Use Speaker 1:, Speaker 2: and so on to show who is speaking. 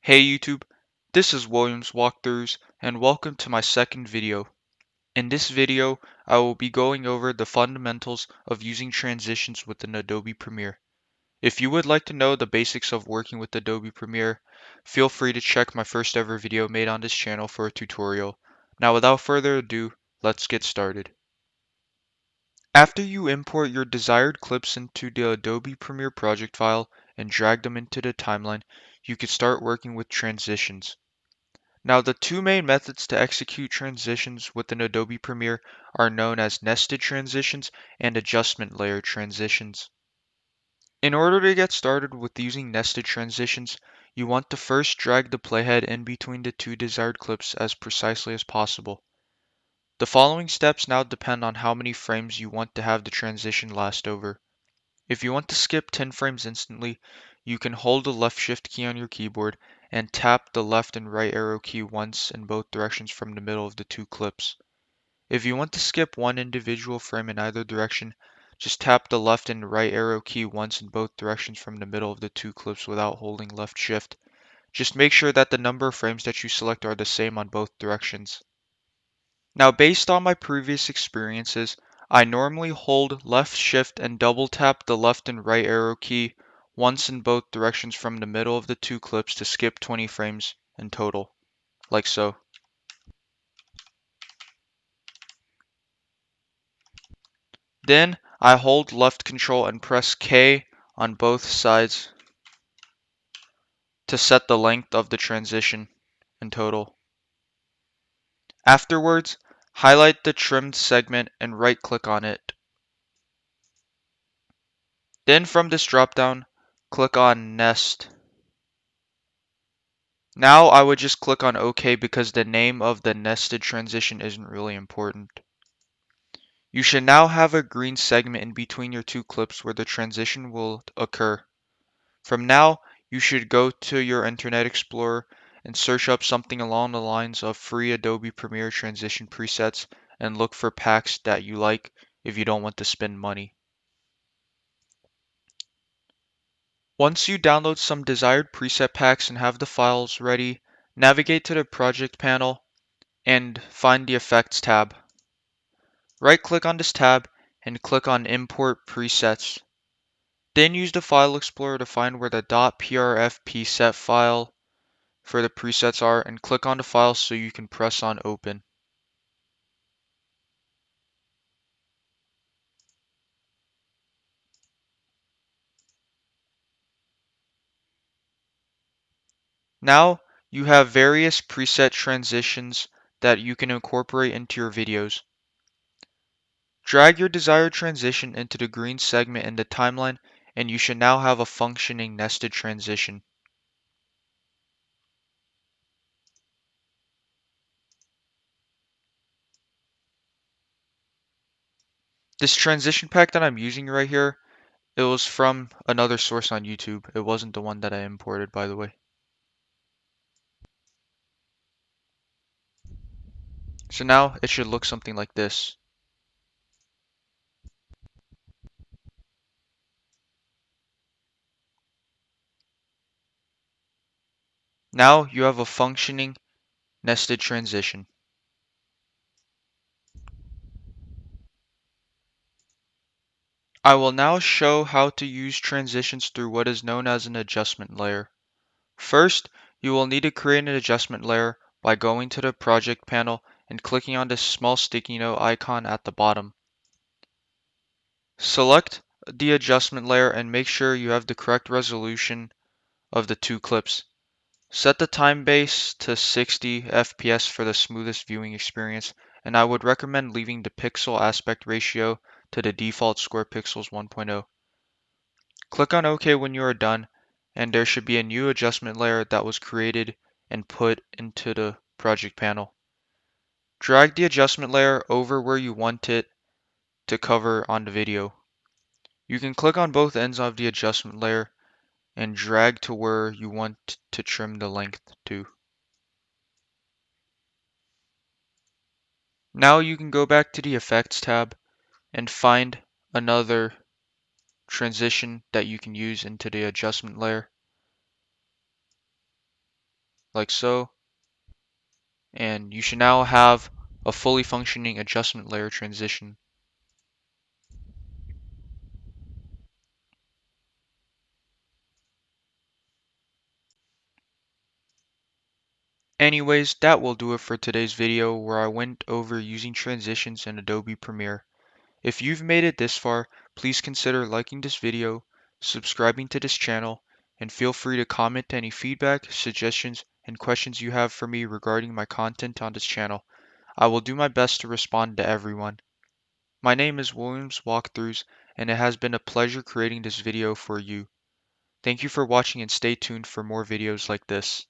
Speaker 1: Hey YouTube, this is Williams Walkthroughs and welcome to my second video. In this video, I will be going over the fundamentals of using transitions within Adobe Premiere. If you would like to know the basics of working with Adobe Premiere, feel free to check my first ever video made on this channel for a tutorial. Now without further ado, let's get started. After you import your desired clips into the Adobe Premiere project file and drag them into the timeline, you can start working with transitions. Now, the two main methods to execute transitions within Adobe Premiere are known as nested transitions and adjustment layer transitions. In order to get started with using nested transitions, you want to first drag the playhead in between the two desired clips as precisely as possible. The following steps now depend on how many frames you want to have the transition last over. If you want to skip 10 frames instantly, you can hold the left shift key on your keyboard and tap the left and right arrow key once in both directions from the middle of the two clips. If you want to skip one individual frame in either direction, just tap the left and right arrow key once in both directions from the middle of the two clips without holding left shift. Just make sure that the number of frames that you select are the same on both directions. Now, based on my previous experiences, I normally hold left shift and double tap the left and right arrow key once in both directions from the middle of the two clips to skip 20 frames in total, like so. Then I hold left control and press K on both sides to set the length of the transition in total. Afterwards, highlight the trimmed segment and right click on it. Then from this dropdown, click on Nest. Now I would just click on OK because the name of the nested transition isn't really important. You should now have a green segment in between your two clips where the transition will occur. From now, you should go to your Internet Explorer and search up something along the lines of free Adobe Premiere transition presets and look for packs that you like if you don't want to spend money. Once you download some desired preset packs and have the files ready, navigate to the project panel and find the Effects tab. Right-click on this tab and click on Import Presets. Then use the File Explorer to find where the .prf preset file for the presets are and click on the file so you can press on Open. Now you have various preset transitions that you can incorporate into your videos. Drag your desired transition into the green segment in the timeline and you should now have a functioning nested transition. This transition pack that I'm using right here, it was from another source on YouTube. It wasn't the one that I imported, by the way. So now it should look something like this. Now you have a functioning nested transition. I will now show how to use transitions through what is known as an adjustment layer. First, you will need to create an adjustment layer by going to the project panel and clicking on this small sticky note icon at the bottom. Select the adjustment layer and make sure you have the correct resolution of the two clips. Set the time base to 60 FPS for the smoothest viewing experience, and I would recommend leaving the pixel aspect ratio to the default square pixels 1.0. Click on OK when you are done, and there should be a new adjustment layer that was created and put into the project panel. Drag the adjustment layer over where you want it to cover on the video. You can click on both ends of the adjustment layer and drag to where you want to trim the length to. Now you can go back to the Effects tab and find another transition that you can use into the adjustment layer. like so, and you should now have a fully functioning adjustment layer transition. Anyways, that will do it for today's video where I went over using transitions in Adobe Premiere. If you've made it this far, please consider liking this video, subscribing to this channel, and feel free to comment any feedback, suggestions, and questions you have for me regarding my content on this channel. I will do my best to respond to everyone. My name is Williams Walkthroughs, and it has been a pleasure creating this video for you. Thank you for watching and stay tuned for more videos like this.